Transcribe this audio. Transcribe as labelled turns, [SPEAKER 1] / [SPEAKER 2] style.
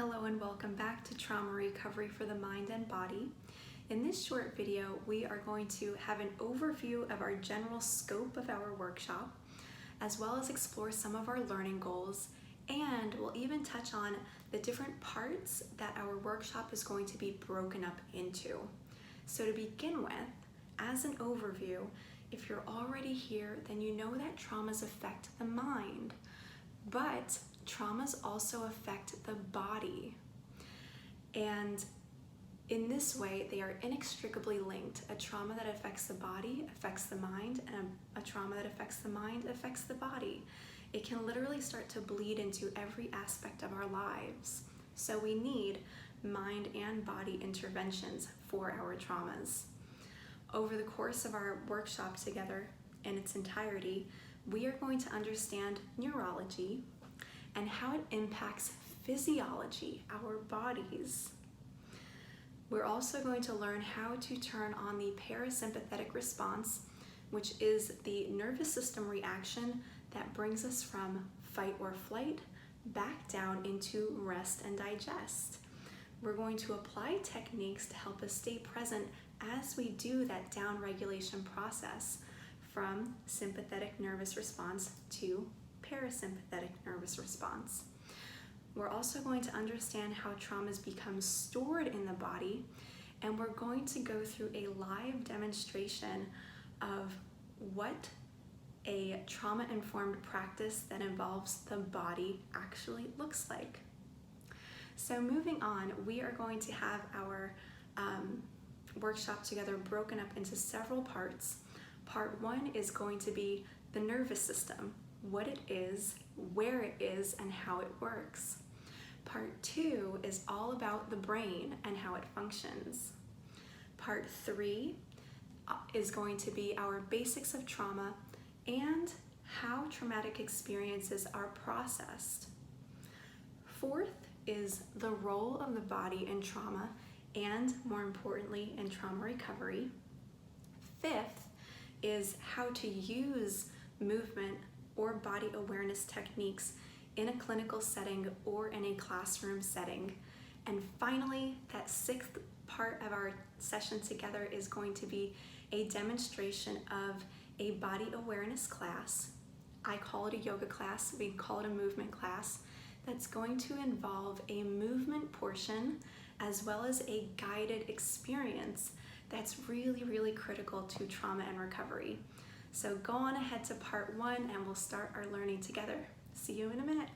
[SPEAKER 1] Hello and welcome back to Trauma Recovery for the Mind and Body. In this short video, we are going to have an overview of our general scope of our workshop, as well as explore some of our learning goals, and we'll even touch on the different parts that our workshop is going to be broken up into. So to begin with, as an overview, if you're already here, then you know that traumas affect the mind, but traumas also affect the body. And in this way, they are inextricably linked. A trauma that affects the body affects the mind, and a trauma that affects the mind affects the body. It can literally start to bleed into every aspect of our lives. So we need mind and body interventions for our traumas. Over the course of our workshop together in its entirety, we are going to understand neurology and how it impacts physiology, our bodies. We're also going to learn how to turn on the parasympathetic response, which is the nervous system reaction that brings us from fight or flight back down into rest and digest. We're going to apply techniques to help us stay present as we do that down regulation process from sympathetic nervous response to parasympathetic nervous response. We're also going to understand how traumas become stored in the body, and we're going to go through a live demonstration of what a trauma-informed practice that involves the body actually looks like. So moving on, we are going to have our workshop together broken up into several parts. Part one is going to be the nervous system, what it is, where it is, and how it works. Part two is all about the brain and how it functions. Part three is going to be our basics of trauma and how traumatic experiences are processed. Fourth is the role of the body in trauma and, more importantly, in trauma recovery. Fifth is how to use movement or body awareness techniques in a clinical setting or in a classroom setting. And finally, that sixth part of our session together is going to be a demonstration of a body awareness class. I call it a yoga class, we call it a movement class, that's going to involve a movement portion as well as a guided experience that's really, really critical to trauma and recovery. So go on ahead to part one and we'll start our learning together. See you in a minute.